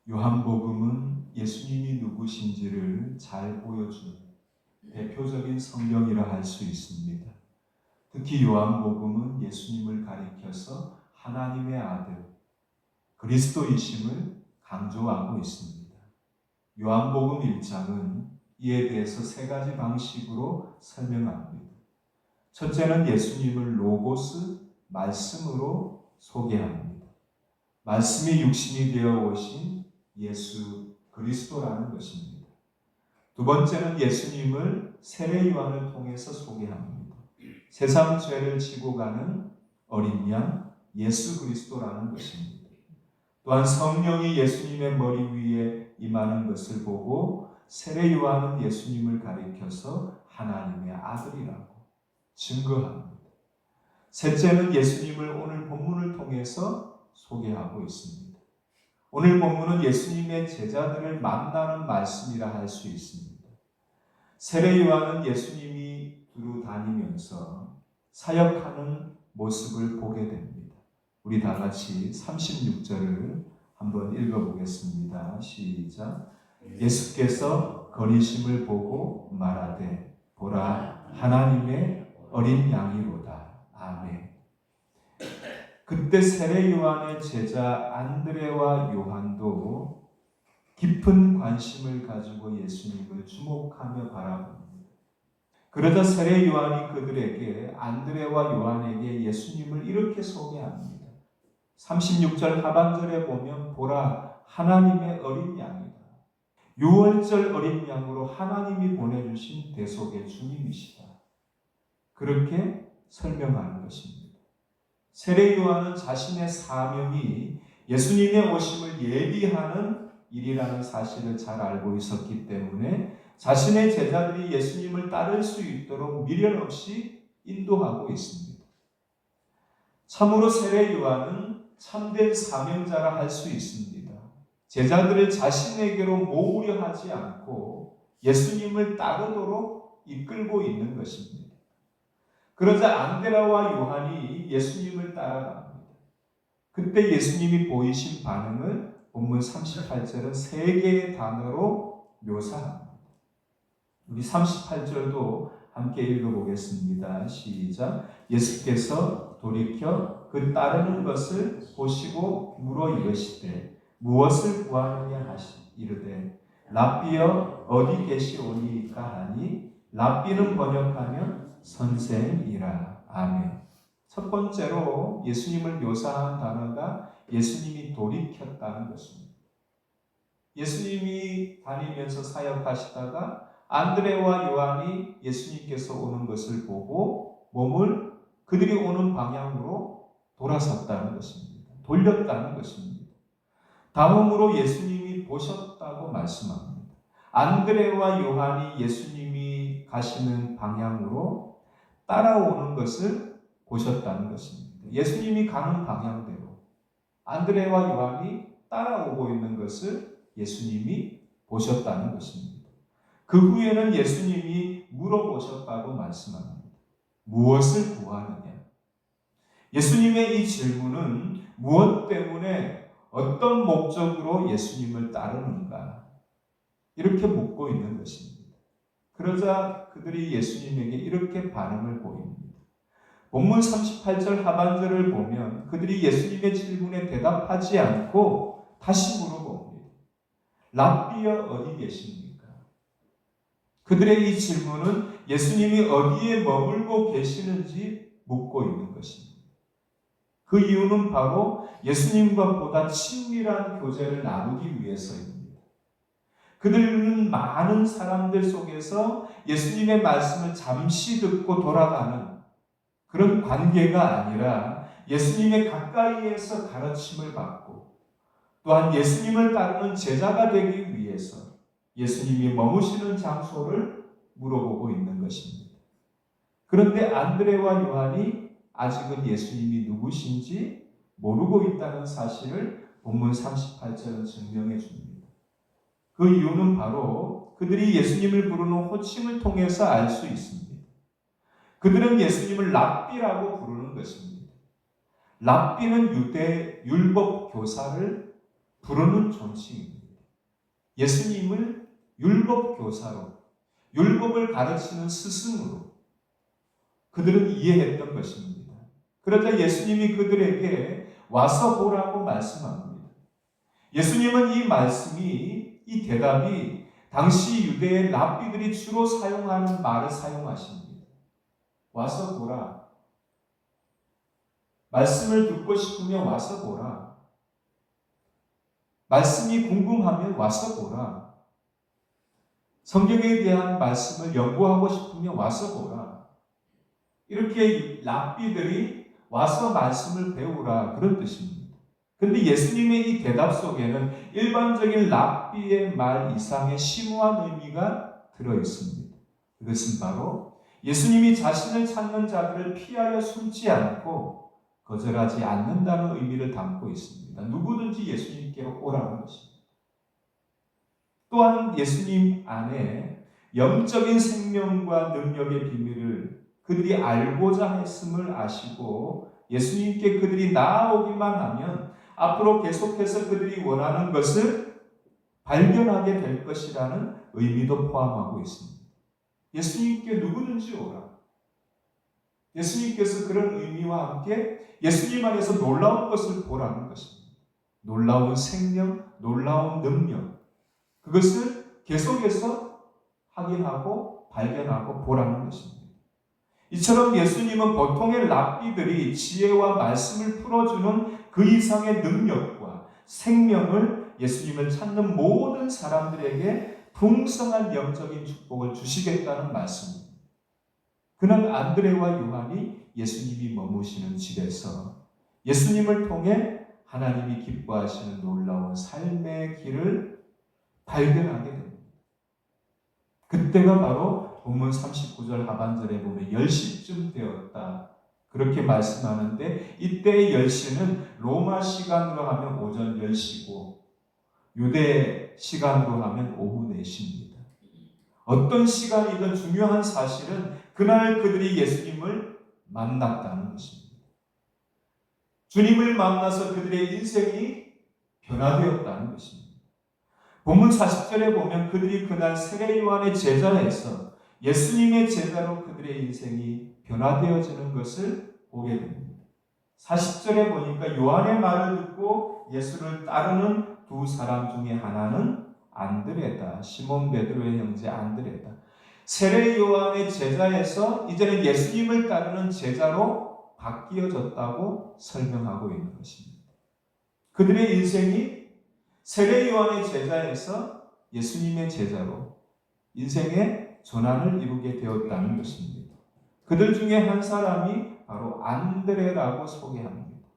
요한복음은 예수님이 누구신지를 잘 보여주는 대표적인 성경이라 할 수 있습니다. 특히 요한복음은 예수님을 가리켜서 하나님의 아들, 그리스도이심을 강조하고 있습니다. 요한복음 1장은 이에 대해서 세 가지 방식으로 설명합니다. 첫째는 예수님을 로고스, 말씀으로 소개합니다. 말씀이 육신이 되어 오신 예수 그리스도라는 것입니다. 두 번째는 예수님을 세례 요한을 통해서 소개합니다. 세상 죄를 지고 가는 어린 양 예수 그리스도라는 것입니다. 또한 성령이 예수님의 머리 위에 임하는 것을 보고 세례 요한은 예수님을 가리켜서 하나님의 아들이라고 증거합니다. 셋째는 예수님을 오늘 본문을 통해서 소개하고 있습니다. 오늘 본문은 예수님의 제자들을 만나는 말씀이라 할 수 있습니다. 세례 요한은 예수님이 두루 다니면서 사역하는 모습을 보게 됩니다. 우리 다 같이 36절을 한번 읽어보겠습니다. 시작. 예수께서 거리심을 보고 말하되 보라 하나님의 어린 양이로다. 아멘. 그때 세례 요한의 제자 안드레와 요한도 깊은 관심을 가지고 예수님을 주목하며 바라봅니다. 그러자 세례 요한이 그들에게 안드레와 요한에게 예수님을 이렇게 소개합니다. 36절 하반절에 보면 보라 하나님의 어린 양이다. 유월절 어린 양으로 하나님이 보내주신 대속의 주님이시다. 그렇게 설명하는 것입니다. 세례 요한은 자신의 사명이 예수님의 오심을 예비하는 일이라는 사실을 잘 알고 있었기 때문에 자신의 제자들이 예수님을 따를 수 있도록 미련 없이 인도하고 있습니다. 참으로 세례 요한은 참된 사명자라 할 수 있습니다. 제자들을 자신에게로 모으려 하지 않고 예수님을 따르도록 이끌고 있는 것입니다. 그러자 안드레와 요한이 예수님을 따라갑니다. 그때 예수님이 보이신 반응을 본문 38절은 세 개의 단어로 묘사합니다. 우리 38절도 함께 읽어보겠습니다. 시작. 예수께서 돌이켜 그 따르는 것을 보시고 물어 이르시되 무엇을 구하느냐 하시 이르되 랍비여 어디 계시오니까 하니 랍비는 번역하면 선생이라. 아멘. 첫 번째로 예수님을 묘사한 단어가 예수님이 돌이켰다는 것입니다. 예수님이 다니면서 사역하시다가 안드레와 요한이 예수님께서 오는 것을 보고 몸을 그들이 오는 방향으로 돌아섰다는 것입니다. 돌렸다는 것입니다. 다음으로 예수님이 보셨다고 말씀합니다. 안드레와 요한이 예수님이 가시는 방향으로 따라오는 것을 보셨다는 것입니다. 예수님이 가는 방향대로 안드레와 요한이 따라오고 있는 것을 예수님이 보셨다는 것입니다. 그 후에는 예수님이 물어보셨다고 말씀합니다. 무엇을 구하느냐? 예수님의 이 질문은 무엇 때문에 어떤 목적으로 예수님을 따르는가? 이렇게 묻고 있는 것입니다. 그러자 그들이 예수님에게 이렇게 반응을 보입니다. 본문 38절 하반절을 보면 그들이 예수님의 질문에 대답하지 않고 다시 물어봅니다. 랍비여 어디 계십니까? 그들의 이 질문은 예수님이 어디에 머물고 계시는지 묻고 있는 것입니다. 그 이유는 바로 예수님과 보다 친밀한 교제를 나누기 위해서입니다. 그들은 많은 사람들 속에서 예수님의 말씀을 잠시 듣고 돌아가는 그런 관계가 아니라 예수님의 가까이에서 가르침을 받고 또한 예수님을 따르는 제자가 되기 위해서 예수님이 머무시는 장소를 물어보고 있는 것입니다. 그런데 안드레와 요한이 아직은 예수님이 누구신지 모르고 있다는 사실을 본문 38절은 증명해 줍니다. 그 이유는 바로 그들이 예수님을 부르는 호칭을 통해서 알 수 있습니다. 그들은 예수님을 랍비라고 부르는 것입니다. 랍비는 유대 율법 교사를 부르는 존칭입니다. 예수님을 율법 교사로, 율법을 가르치는 스승으로 그들은 이해했던 것입니다. 그러자 예수님이 그들에게 와서 보라고 말씀합니다. 예수님은 이 말씀이, 이 대답이 당시 유대의 랍비들이 주로 사용하는 말을 사용하십니다. 와서 보라. 말씀을 듣고 싶으면 와서 보라. 말씀이 궁금하면 와서 보라. 성경에 대한 말씀을 연구하고 싶으면 와서 보라. 이렇게 랍비들이 와서 말씀을 배우라, 그런 뜻입니다. 그런데 예수님의 이 대답 속에는 일반적인 랍비의 말 이상의 심오한 의미가 들어있습니다. 그것은 바로 예수님이 자신을 찾는 자들을 피하여 숨지 않고 거절하지 않는다는 의미를 담고 있습니다. 누구든지 예수님께로 오라는 것입니다. 또한 예수님 안에 영적인 생명과 능력의 비밀을 그들이 알고자 했음을 아시고 예수님께 그들이 나아오기만 하면 앞으로 계속해서 그들이 원하는 것을 발견하게 될 것이라는 의미도 포함하고 있습니다. 예수님께 누구든지 오라. 예수님께서 그런 의미와 함께 예수님 안에서 놀라운 것을 보라는 것입니다. 놀라운 생명, 놀라운 능력, 그것을 계속해서 확인하고 발견하고 보라는 것입니다. 이처럼 예수님은 보통의 랍비들이 지혜와 말씀을 풀어주는 그 이상의 능력과 생명을 예수님을 찾는 모든 사람들에게 풍성한 영적인 축복을 주시겠다는 말씀입니다. 그날 안드레와 요한이 예수님이 머무시는 집에서 예수님을 통해 하나님이 기뻐하시는 놀라운 삶의 길을 발견하게 됩니다. 그때가 바로 본문 39절 하반절에 보면 10시쯤 되었다, 그렇게 말씀하는데, 이때의 10시는 로마 시간으로 하면 오전 10시고 유대 시간으로 하면 오후 4시입니다. 어떤 시간이든 중요한 사실은 그날 그들이 예수님을 만났다는 것입니다. 주님을 만나서 그들의 인생이 변화되었다는 것입니다. 본문 40절에 보면 그들이 그날 세례 요한의 제자에서 예수님의 제자로 그들의 인생이 변화되어지는 것을 보게 됩니다. 40절에 보니까 요한의 말을 듣고 예수를 따르는 두 사람 중에 하나는 안드레다, 시몬 베드로의 형제 안드레다. 세례 요한의 제자에서 이제는 예수님을 따르는 제자로 바뀌어졌다고 설명하고 있는 것입니다. 그들의 인생이 세례 요한의 제자에서 예수님의 제자로 인생의 전환을 이루게 되었다는 것입니다. 그들 중에 한 사람이 바로 안드레라고 소개합니다.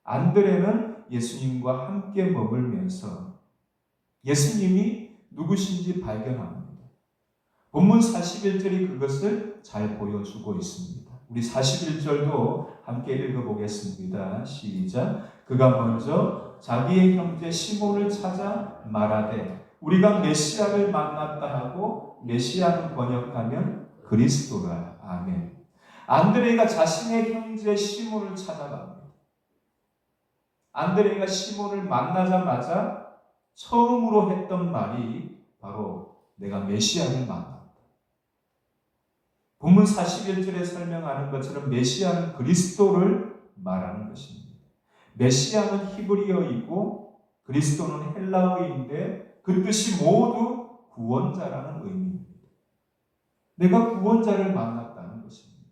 안드레는 예수님과 함께 머물면서 예수님이 누구신지 발견합니다. 본문 41절이 그것을 잘 보여주고 있습니다. 우리 41절도 함께 읽어보겠습니다. 시작. 그가 먼저 자기의 형제 시몬을 찾아 말하되 우리가 메시아를 만났다 하고, 메시아는 번역하면 그리스도라. 아멘. 안드레가 자신의 형제 시몬을 찾아갑니다. 안드레가 시몬을 만나자마자 처음으로 했던 말이 바로 내가 메시아를 만났다. 본문 41절에 설명하는 것처럼 메시아는 그리스도를 말하는 것입니다. 메시아는 히브리어이고 그리스도는 헬라어인데 그 뜻이 모두 구원자라는 의미입니다. 내가 구원자를 만났다는 것입니다.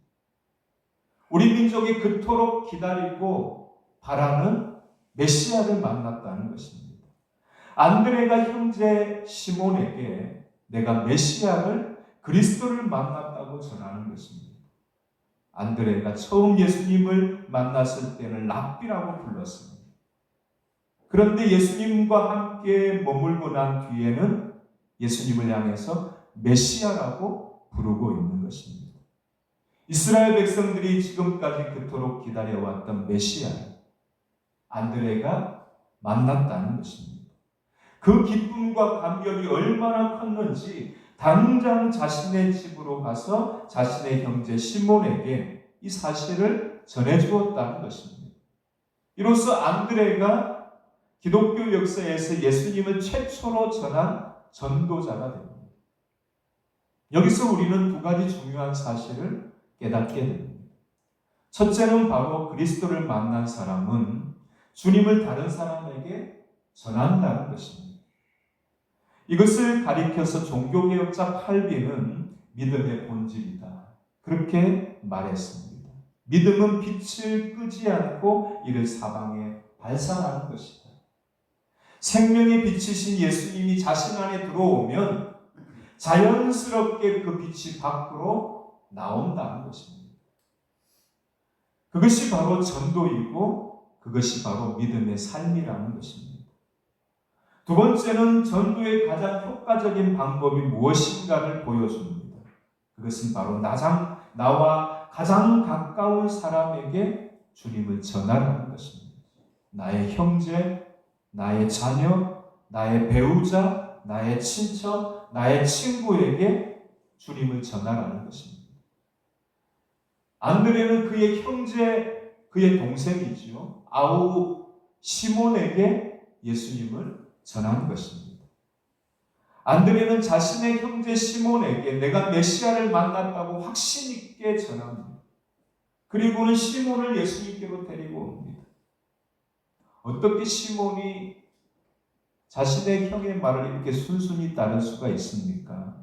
우리 민족이 그토록 기다리고 바라는 메시아를 만났다는 것입니다. 안드레가 형제 시몬에게 내가 메시아를, 그리스도를 만났다고 전하는 것입니다. 안드레가 처음 예수님을 만났을 때는 랍비라고 불렀습니다. 그런데 예수님과 함께 머물고 난 뒤에는 예수님을 향해서 메시아라고 부르고 있는 것입니다. 이스라엘 백성들이 지금까지 그토록 기다려왔던 메시아, 안드레가 만났다는 것입니다. 그 기쁨과 감격이 얼마나 컸는지 당장 자신의 집으로 가서 자신의 형제 시몬에게 이 사실을 전해주었다는 것입니다. 이로써 안드레가 기독교 역사에서 예수님을 최초로 전한 전도자가 됩니다. 여기서 우리는 두 가지 중요한 사실을 깨닫게 됩니다. 첫째는 바로 그리스도를 만난 사람은 주님을 다른 사람에게 전한다는 것입니다. 이것을 가리켜서 종교개혁자 칼빈은 믿음의 본질이다, 그렇게 말했습니다. 믿음은 빛을 끄지 않고 이를 사방에 발산하는 것이다. 생명의 빛이신 예수님이 자신 안에 들어오면 자연스럽게 그 빛이 밖으로 나온다는 것입니다. 그것이 바로 전도이고 그것이 바로 믿음의 삶이라는 것입니다. 두 번째는 전도의 가장 효과적인 방법이 무엇인가를 보여줍니다. 그것은 바로 나와 가장 가까운 사람에게 주님을 전하라는 것입니다. 나의 형제, 나의 자녀, 나의 배우자, 나의 친척, 나의 친구에게 주님을 전하라는 것입니다. 안드레는 그의 형제, 그의 동생이지요. 아우 시몬에게 예수님을 전한 것입니다. 안드레는 자신의 형제 시몬에게 내가 메시아를 만났다고 확신 있게 전합니다. 그리고는 시몬을 예수님께로 데리고 옵니다. 어떻게 시몬이 자신의 형의 말을 이렇게 순순히 따를 수가 있습니까?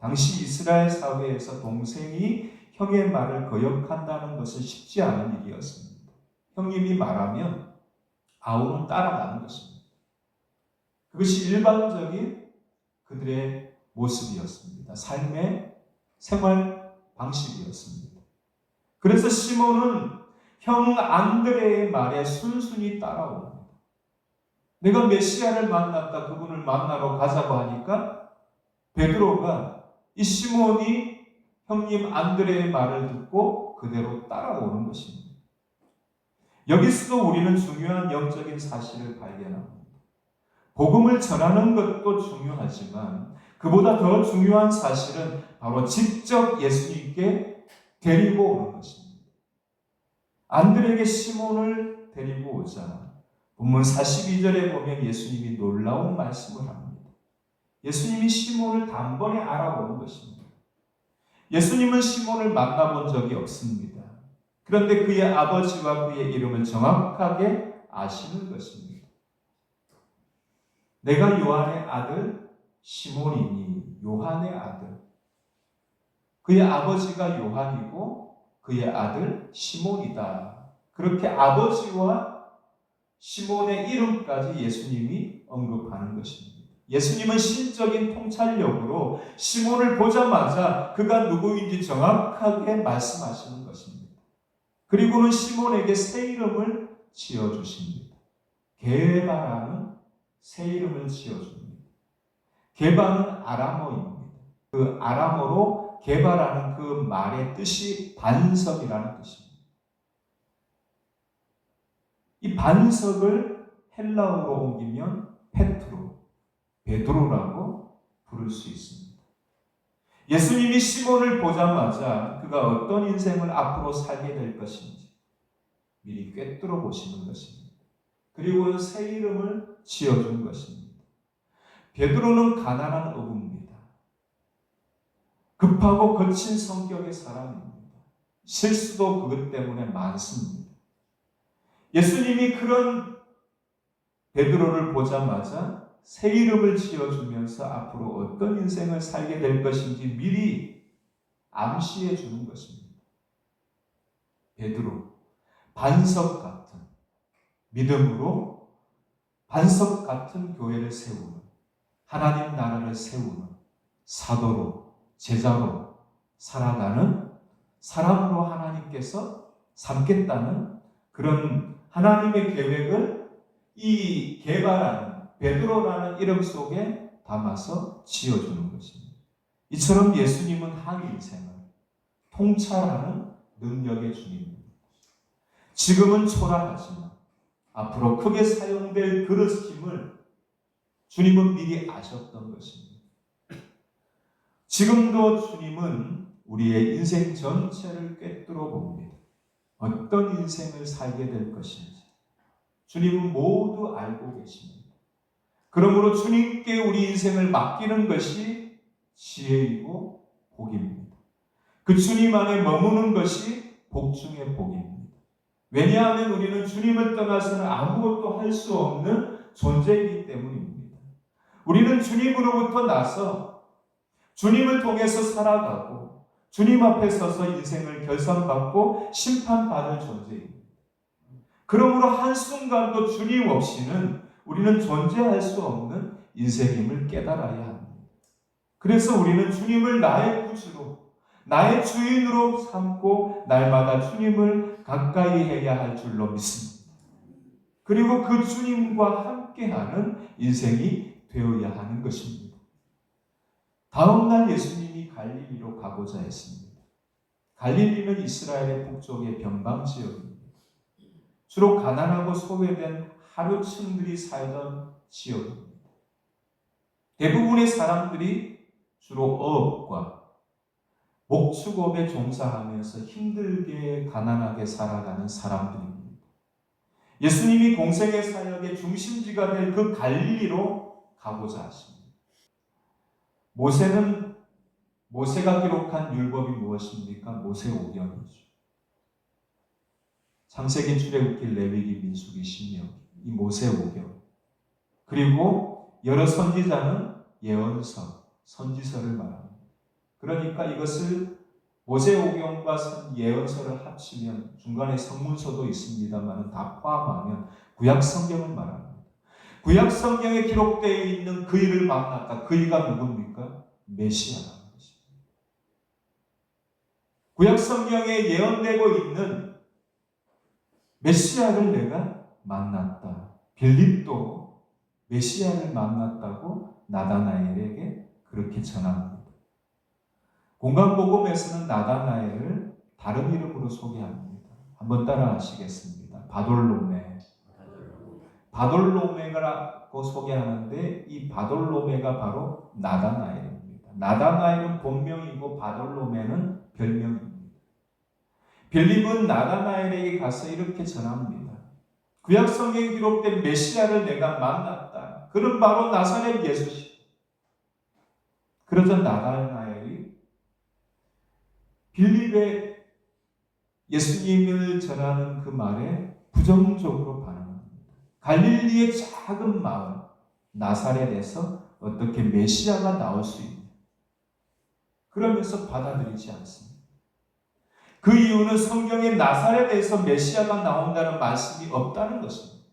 당시 이스라엘 사회에서 동생이 형의 말을 거역한다는 것은 쉽지 않은 일이었습니다. 형님이 말하면 아우는 따라가는 것입니다. 그것이 일반적인 그들의 모습이었습니다. 삶의 생활 방식이었습니다. 그래서 시몬은 형 안드레의 말에 순순히 따라옵니다. 내가 메시아를 만났다, 그분을 만나러 가자고 하니까 베드로가 이 시몬이 형님 안드레의 말을 듣고 그대로 따라오는 것입니다. 여기서도 우리는 중요한 영적인 사실을 발견합니다. 복음을 전하는 것도 중요하지만 그보다 더 중요한 사실은 바로 직접 예수님께 데리고 오는 것입니다. 안드레에게 시몬을 데리고 오자 본문 42절에 보면 예수님이 놀라운 말씀을 합니다. 예수님이 시몬을 단번에 알아보는 것입니다. 예수님은 시몬을 만나본 적이 없습니다. 그런데 그의 아버지와 그의 이름을 정확하게 아시는 것입니다. 내가 요한의 아들 시몬이니, 요한의 아들. 그의 아버지가 요한이고 그의 아들 시몬이다. 그렇게 아버지와 시몬의 이름까지 예수님이 언급하는 것입니다. 예수님은 신적인 통찰력으로 시몬을 보자마자 그가 누구인지 정확하게 말씀하시는 것입니다. 그리고는 시몬에게 새 이름을 지어주십니다. 게바라는 새 이름을 지어줍니다. 게바는 아람어입니다. 그 아람어로 게바라는 그 말의 뜻이 반석이라는 뜻입니다. 이 반석을 헬라어로 옮기면 베드로라고 부를 수 있습니다. 예수님이 시몬을 보자마자 그가 어떤 인생을 앞으로 살게 될 것인지 미리 꿰뚫어 보시는 것입니다. 그리고 새 이름을 지어준 것입니다. 베드로는 가난한 어부입니다. 급하고 거친 성격의 사람입니다. 실수도 그것 때문에 많습니다. 예수님이 그런 베드로를 보자마자 새 이름을 지어주면서 앞으로 어떤 인생을 살게 될 것인지 미리 암시해 주는 것입니다. 베드로, 반석 같은 믿음으로 반석 같은 교회를 세우는, 하나님 나라를 세우는 사도로, 제자로 살아가는 사람으로 하나님께서 삼겠다는 그런 하나님의 계획을 이 게바라는 베드로라는 이름 속에 담아서 지어주는 것입니다. 이처럼 예수님은 한 인생을 통찰하는 능력의 주님입니다. 지금은 초라하지만 앞으로 크게 사용될 그릇임을 주님은 미리 아셨던 것입니다. 지금도 주님은 우리의 인생 전체를 꿰뚫어 봅니다. 어떤 인생을 살게 될 것인지, 주님은 모두 알고 계십니다. 그러므로 주님께 우리 인생을 맡기는 것이 지혜이고 복입니다. 그 주님 안에 머무는 것이 복 중의 복입니다. 왜냐하면 우리는 주님을 떠나서는 아무것도 할 수 없는 존재이기 때문입니다. 우리는 주님으로부터 나서 주님을 통해서 살아가고 주님 앞에 서서 인생을 결산받고 심판받을 존재입니다. 그러므로 한순간도 주님 없이는 우리는 존재할 수 없는 인생임을 깨달아야 합니다. 그래서 우리는 주님을 나의 구주로, 나의 주인으로 삼고 날마다 주님을 가까이 해야 할 줄로 믿습니다. 그리고 그 주님과 함께하는 인생이 되어야 하는 것입니다. 다음날 예수님이 갈릴리로 가고자 했습니다. 갈릴리는 이스라엘의 북쪽의 변방 지역입니다. 주로 가난하고 소외된 하류층들이 살던 지역입니다. 대부분의 사람들이 주로 어업과 목축업에 종사하면서 힘들게 가난하게 살아가는 사람들입니다. 예수님이 공생의 사역의 중심지가 될 그 갈릴리로 가고자 하십니다. 모세가 기록한 율법이 무엇입니까? 모세오경이죠. 창세기, 출애굽기, 레위기, 민수기, 신명기, 이 모세오경. 그리고 여러 선지자는 예언서, 선지서를 말합니다. 그러니까 이것을 모세오경과 예언서를 합치면 중간에 성문서도 있습니다만 다 포함하면 구약성경을 말합니다. 구약성경에 기록되어 있는 그이를 만났다. 그이가 누굽니까? 메시아라는 것입니다. 구약성경에 예언되고 있는 메시아를 내가 만났다. 빌립도 메시아를 만났다고 나다나엘에게 그렇게 전합니다. 공간복음에서는 나다나엘을 다른 이름으로 소개합니다. 한번 따라 하시겠습니다. 바돌로메라고 소개하는데 이 바돌로메가 바로 나다나엘입니다. 나다나엘은 본명이고 바돌로메는 별명입니다. 빌립은 나다나엘에게 가서 이렇게 전합니다. 구약성경에 기록된 메시아를 내가 만났다. 그는 바로 나사렛 예수시. 그러자 나다나엘이 빌립의 예수님을 전하는 그 말에 부정적으로 반응합니다. 갈릴리의 작은 마을 나사렛에서 어떻게 메시아가 나올 수 있냐. 그러면서 받아들이지 않습니다. 그 이유는 성경에 나사렛에서 메시아가 나온다는 말씀이 없다는 것입니다.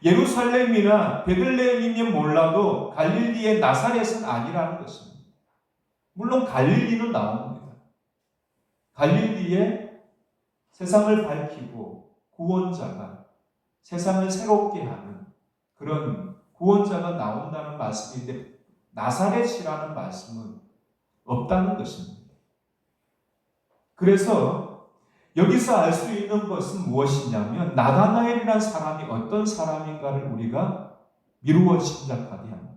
예루살렘이나 베들레헴이면 몰라도 갈릴리의 나사렛은 아니라는 것입니다. 물론 갈릴리는 나옵니다. 갈릴리에 세상을 밝히고 구원자가 세상을 새롭게 하는 그런 구원자가 나온다는 말씀인데 나사렛이라는 말씀은 없다는 것입니다. 그래서 여기서 알 수 있는 것은 무엇이냐면 나다나엘이라는 사람이 어떤 사람인가를 우리가 미루어 짐작하게 합니다.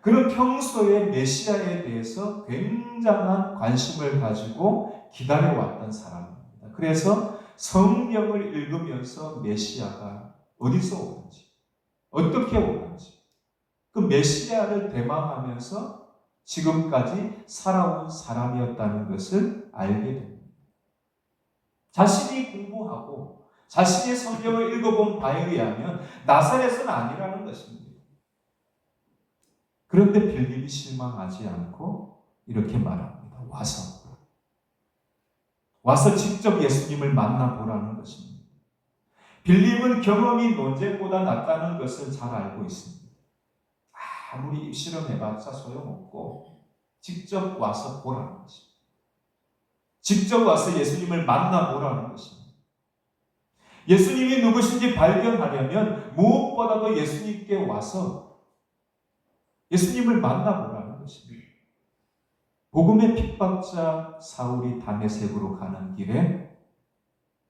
그는 평소에 메시아에 대해서 굉장한 관심을 가지고 기다려왔던 사람입니다. 그래서 성경을 읽으면서 메시아가 어디서 오는지, 어떻게 오는지, 그 메시아를 대망하면서 지금까지 살아온 사람이었다는 것을 알게 됩니다. 자신이 공부하고 자신의 성경을 읽어본 바에 의하면 나사렛은 아니라는 것입니다. 그런데 빌립이 실망하지 않고 이렇게 말합니다. 와서 직접 예수님을 만나보라는 것입니다. 빌립은 경험이 논쟁보다 낫다는 것을 잘 알고 있습니다. 아무리 실험해봤자 소용없고 직접 와서 보라는 것입니다. 직접 와서 예수님을 만나보라는 것입니다. 예수님이 누구신지 발견하려면 무엇보다도 예수님께 와서 예수님을 만나보라는 것입니다. 복음의 핍박자 사울이 다메섹으로 가는 길에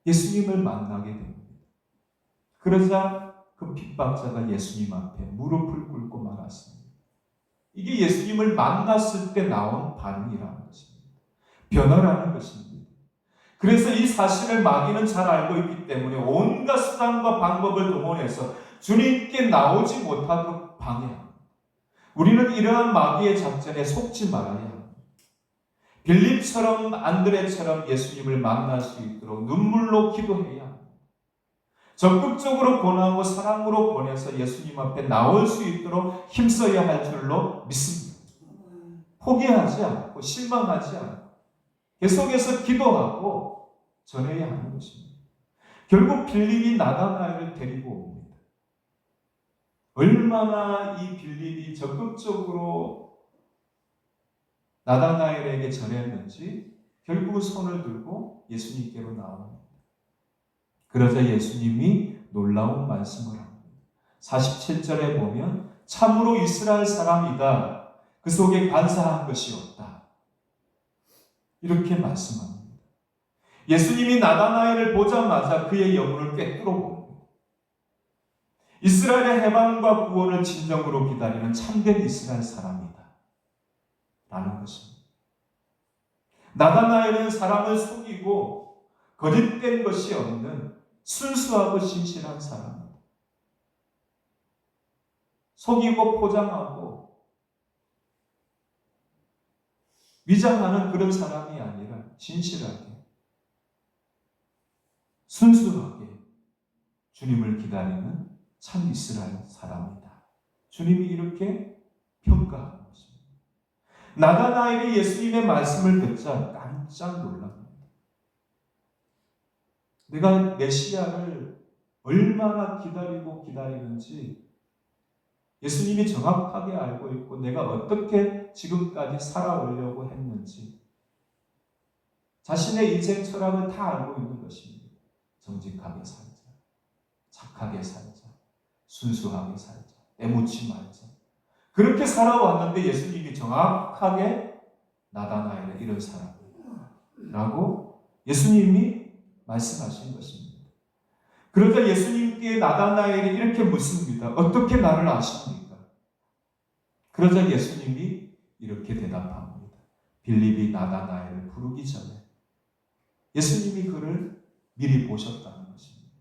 예수님을 만나게 됩니다. 그러자 그 핍박자가 예수님 앞에 무릎을 꿇고 말았습니다. 이게 예수님을 만났을 때 나온 반응이라는 것입니다. 변화라는 것입니다. 그래서 이 사실을 마귀는 잘 알고 있기 때문에 온갖 수단과 방법을 동원해서 주님께 나오지 못하도록 방해합니다. 우리는 이러한 마귀의 작전에 속지 말아야 합니다. 빌립처럼 안드레처럼 예수님을 만날 수 있도록 눈물로 기도해야 합니다. 적극적으로 권하고 사랑으로 권해서 예수님 앞에 나올 수 있도록 힘써야 할 줄로 믿습니다. 포기하지 않고 실망하지 않고 계속해서 기도하고 전해야 하는 것입니다. 결국 빌립이 나다나엘을 데리고 옵니다. 얼마나 이 빌립이 적극적으로 나다나엘에게 전했는지 결국은 손을 들고 예수님께로 나옵니다. 그러자 예수님이 놀라운 말씀을 합니다. 47절에 보면 참으로 이스라엘 사람이다. 그 속에 간사한 것이 없다. 이렇게 말씀합니다. 예수님이 나다나엘을 보자마자 그의 영혼을 꿰뚫어 봅니다. 이스라엘의 해방과 구원을 진정으로 기다리는 참된 이스라엘 사람이다. 라는 것입니다. 나다나엘은 사람을 속이고 거짓된 것이 없는 순수하고 진실한 사람입니다. 속이고 포장하고 위장하는 그런 사람이 아니라 진실하게 순수하게 주님을 기다리는 참 이스라엘 사람이다. 주님이 이렇게 평가하는 것입니다. 나다나엘이 예수님의 말씀을 듣자 깜짝 놀랍니다. 내가 메시아를 얼마나 기다리고 기다리는지 예수님이 정확하게 알고 있고 내가 어떻게 지금까지 살아오려고 했는지 자신의 인생 철학을 다 알고 있는 것입니다. 정직하게 살자, 착하게 살자, 순수하게 살자, 애묻지 말자. 그렇게 살아왔는데 예수님이 정확하게 나다나엘은 이런 사람이라고 예수님이 말씀하신 것입니다. 그러자 예수님께 나다나엘이 이렇게 묻습니다. 어떻게 나를 아십니까? 그러자 예수님이 이렇게 대답합니다. 빌립이 나다나엘을 부르기 전에 예수님이 그를 미리 보셨다는 것입니다.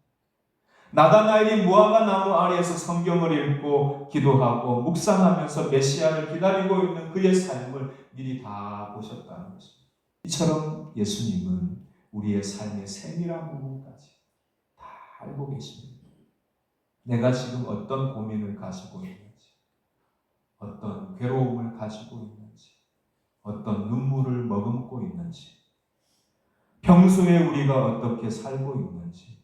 나다나엘이 무화과 나무 아래에서 성경을 읽고 기도하고 묵상하면서 메시아를 기다리고 있는 그의 삶을 미리 다 보셨다는 것입니다. 이처럼 예수님은 우리의 삶의 세밀한 부분까지 다 알고 계십니다. 내가 지금 어떤 고민을 가지고 있는지, 어떤 괴로움을 가지고 있는지, 어떤 눈물을 머금고 있는지, 평소에 우리가 어떻게 살고 있는지,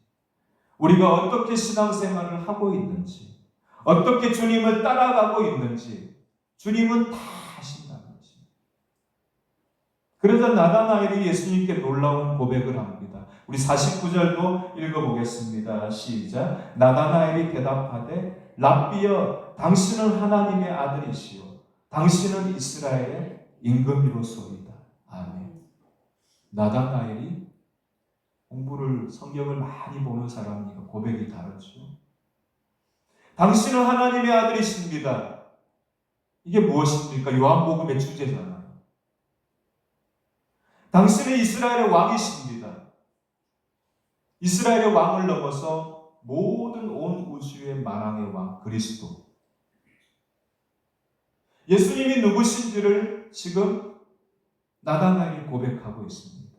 우리가 어떻게 신앙생활을 하고 있는지, 어떻게 주님을 따라가고 있는지 주님은 다 아신다는 것입니다. 그러자 나다나엘이 예수님께 놀라운 고백을 합니다. 우리 49절도 읽어보겠습니다. 시작. 나다나엘이 대답하되 랍비여 당신은 하나님의 아들이시오 당신은 이스라엘의 임금이로소이다. 아멘. 나다나엘이 공부를 성경을 많이 보는 사람이니까 고백이 다르죠. 당신은 하나님의 아들이십니다. 이게 무엇입니까? 요한복음의 주제잖아요. 당신은 이스라엘의 왕이십니다. 이스라엘의 왕을 넘어서 모든 온 우주의 만왕의 왕 그리스도. 예수님이 누구신지를 지금 나다나엘이 고백하고 있습니다.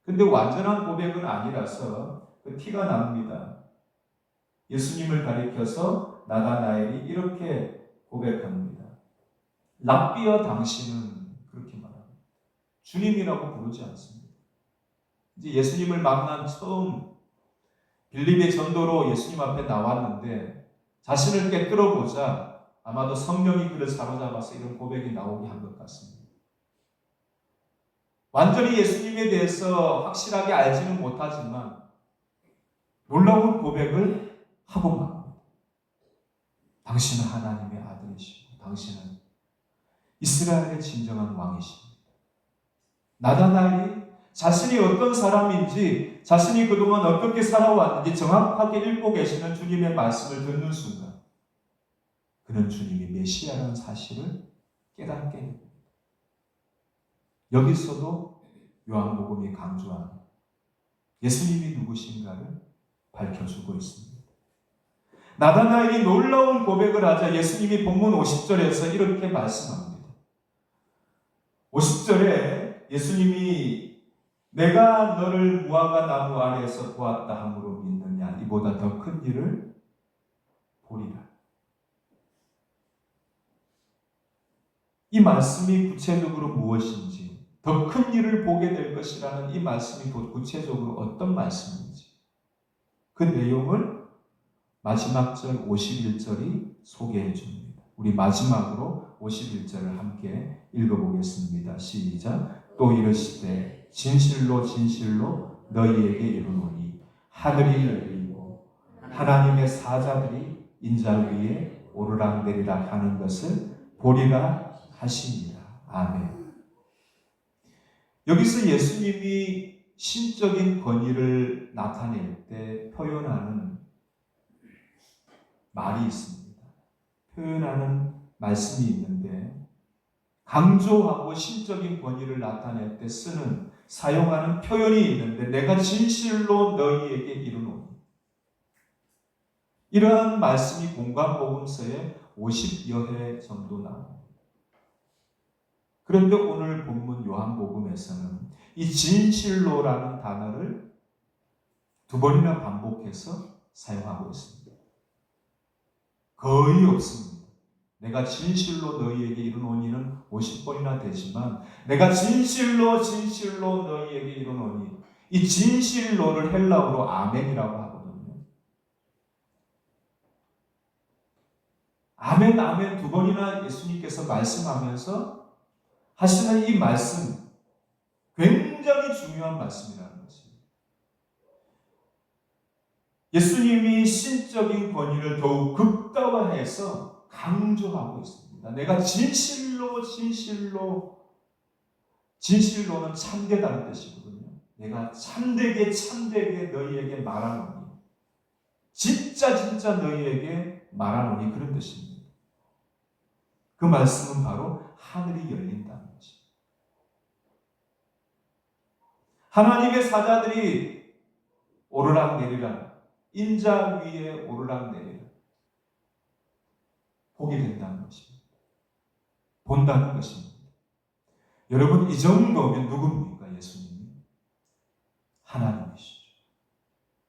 근데 완전한 고백은 아니라서 그 티가 납니다. 예수님을 가리켜서 나다나엘이 이렇게 고백합니다. 랍비여 당신은 그렇게 말합니다. 주님이라고 부르지 않습니다. 이제 예수님을 만난 처음 빌립의 전도로 예수님 앞에 나왔는데 자신을 꿰뚫어보자 아마도 성령이 그를 사로잡아서 이런 고백이 나오게 한 것 같습니다. 완전히 예수님에 대해서 확실하게 알지는 못하지만 놀라운 고백을 하고 맙니다. 당신은 하나님의 아들이시고 당신은 이스라엘의 진정한 왕이십니다. 나다나엘이 자신이 어떤 사람인지 자신이 그동안 어떻게 살아왔는지 정확하게 읽고 계시는 주님의 말씀을 듣는 순간 그는 주님이 메시아라는 사실을 깨닫게 됩니다. 여기서도 요한복음이 강조하는 예수님이 누구신가를 밝혀주고 있습니다. 나다나엘이 놀라운 고백을 하자 예수님이 본문 50절에서 이렇게 말씀합니다. 50절에 예수님이 내가 너를 무화과 나무 아래에서 보았다 함으로 믿느냐? 이보다 더 큰 일을 보리라. 이 말씀이 구체적으로 무엇인지, 더 큰 일을 보게 될 것이라는 이 말씀이 구체적으로 어떤 말씀인지, 그 내용을 마지막 절 51절이 소개해 줍니다. 우리 마지막으로 51절을 함께 읽어보겠습니다. 시작. 또 이르시되 진실로 진실로 너희에게 이르노니 하늘이 열리고 하나님의 사자들이 인자 위에 오르락내리락 하는 것을 보리라 하시니라. 아멘. 여기서 예수님이 신적인 권위를 나타낼 때 표현하는 말이 있습니다. 표현하는 말씀이 있는데, 강조하고 신적인 권위를 나타낼 때 사용하는 표현이 있는데, 내가 진실로 너희에게 이르노니. 이러한 말씀이 공관복음서에 50여 회 정도 나옵니다. 그런데 오늘 본문 요한복음에서는 이 진실로라는 단어를 2번이나 반복해서 사용하고 있습니다. 거의 없습니다. 내가 진실로 너희에게 이르노니는 50번이나 되지만, 내가 진실로 진실로 너희에게 이르노니, 이 진실로를 헬라어로 아멘이라고 하거든요. 아멘, 아멘 2번이나 예수님께서 말씀하면서 하시는 이 말씀, 굉장히 중요한 말씀이라는 것입니다. 예수님이 신적인 권위를 더욱 극대화해서 강조하고 있습니다. 내가 진실로 진실로는 참되다는 뜻이거든요. 내가 참되게 너희에게 말하노니, 진짜 너희에게 말하노니, 그런 뜻입니다. 그 말씀은 바로 하늘이 열린다는 것입니다. 하나님의 사자들이 오르락내리락, 인자 위에 오르락내리락 보게 된다는 것입니다. 본다는 것입니다. 여러분, 이 정도면 누굽니까? 예수님이 하나님이시죠.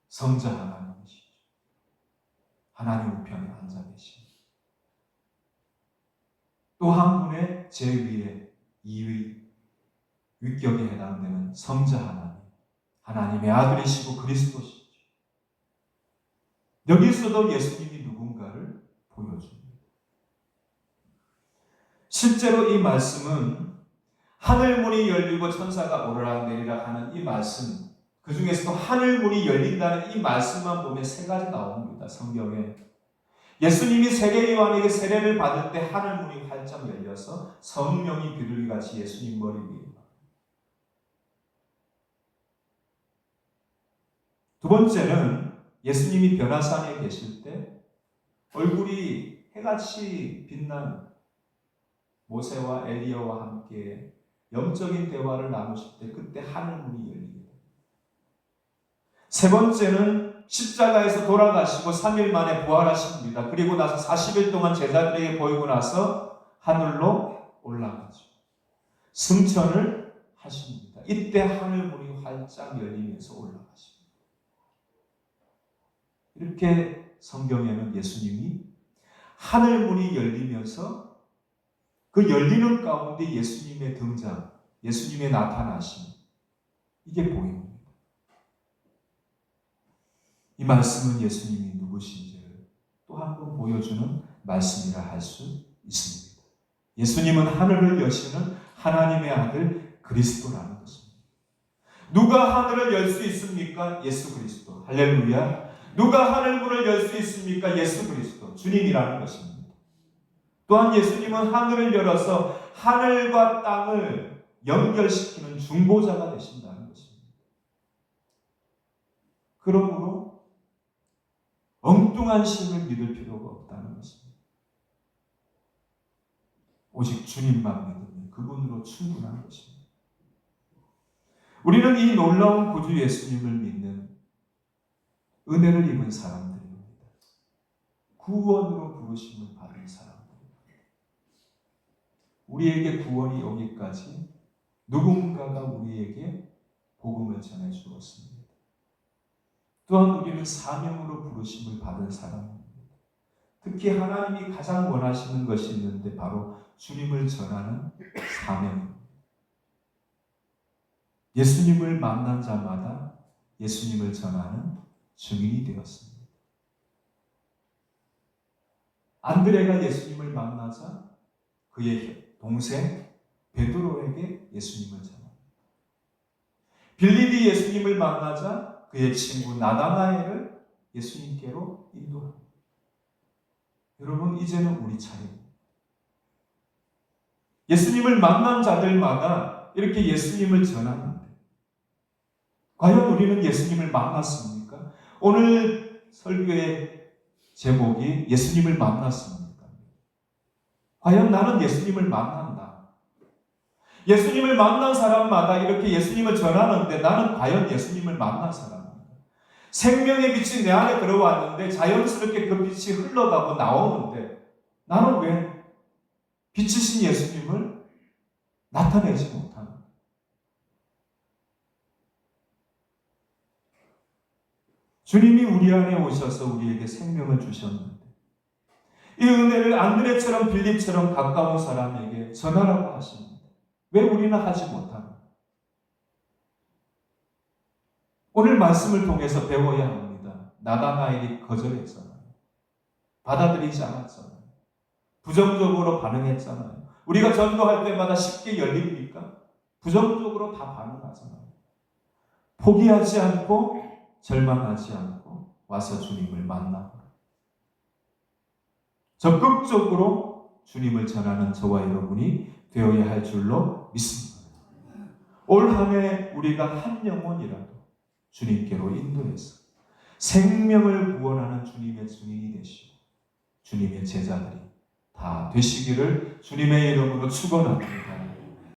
성자 하나님이시죠. 하나님 우편에 앉아 계시죠. 또 한 분의 제위에 2위 위격에 해당되는 성자 하나님, 하나님의 아들이시고 그리스도시죠. 여기서도 예수님이 누군가를 보여줍니다. 실제로 이 말씀은 하늘문이 열리고 천사가 오르락내리락 하는 이 말씀, 그 중에서도 하늘문이 열린다는 이 말씀만 보면 3가지 나옵니다. 성경에. 예수님이 세례 요한에게 세례를 받을 때 하늘문이 활짝 열려서 성령이 비둘기같이 예수님 머리 위에. 두 번째는 예수님이 변화산에 계실 때 얼굴이 해같이 빛난 모세와 엘리야와 함께 영적인 대화를 나누실 때 그때 하늘문이 열립니다. 세 번째는 십자가에서 돌아가시고 3일 만에 부활하십니다. 그리고 나서 40일 동안 제자들에게 보이고 나서 하늘로 올라가죠. 승천을 하십니다. 이때 하늘문이 활짝 열리면서 올라가십니다. 이렇게 성경에는 예수님이 하늘문이 열리면서 그 열리는 가운데 예수님의 등장, 예수님의 나타나심, 이게 보입니다. 이 말씀은 예수님이 누구신지를 또 한 번 보여주는 말씀이라 할 수 있습니다. 예수님은 하늘을 여시는 하나님의 아들 그리스도라는 것입니다. 누가 하늘을 열 수 있습니까? 예수 그리스도. 할렐루야. 누가 하늘문을 열 수 있습니까? 예수 그리스도. 주님이라는 것입니다. 또한 예수님은 하늘을 열어서 하늘과 땅을 연결시키는 중보자가 되신다는 것입니다. 그러므로 엉뚱한 신을 믿을 필요가 없다는 것입니다. 오직 주님만 믿으면 그분으로 충분한 것입니다. 우리는 이 놀라운 구주 예수님을 믿는 은혜를 입은 사람들입니다. 구원으로 부르심을 받은 사람들입니다. 우리에게 구원이 오기까지 누군가가 우리에게 복음을 전해 주었습니다. 또한 우리는 사명으로 부르심을 받은 사람입니다. 특히 하나님이 가장 원하시는 것이 있는데 바로 주님을 전하는 사명입니다. 예수님을 만난 자마다 예수님을 전하는 증인이 되었습니다. 안드레가 예수님을 만나자 그의 동생 베드로에게 예수님을 전합니다. 빌립이 예수님을 만나자 그의 친구 나다나엘을 예수님께로 인도합니다. 여러분, 이제는 우리 차례입니다. 예수님을 만난 자들마다 이렇게 예수님을 전하는데 과연 우리는 예수님을 만났습니까? 오늘 설교의 제목이 예수님을 만났습니까? 과연 나는 예수님을 만난다. 예수님을 만난 사람마다 이렇게 예수님을 전하는데 나는 과연 예수님을 만난 사람입니다. 생명의 빛이 내 안에 들어왔는데 자연스럽게 그 빛이 흘러가고 나오는데 나는 왜 빛이신 예수님을 나타내지 못하는가? 주님이 우리 안에 오셔서 우리에게 생명을 주셨는데 이 은혜를 안드레처럼 빌립처럼 가까운 사람에게 전하라고 하십니다. 왜 우리는 하지 못하는가? 오늘 말씀을 통해서 배워야 합니다. 나다나엘이 거절했잖아요. 받아들이지 않았잖아요. 부정적으로 반응했잖아요. 우리가 전도할 때마다 쉽게 열립니까? 부정적으로 다 반응하잖아요. 포기하지 않고 절망하지 않고 와서 주님을 만나고 적극적으로 주님을 전하는 저와 여러분이 되어야 할 줄로 믿습니다. 올 한 해 우리가 한 영혼이라도 주님께로 인도해서 생명을 구원하는 주님의 증인이 되시고 주님의 제자들이 다 되시기를 주님의 이름으로 축원합니다.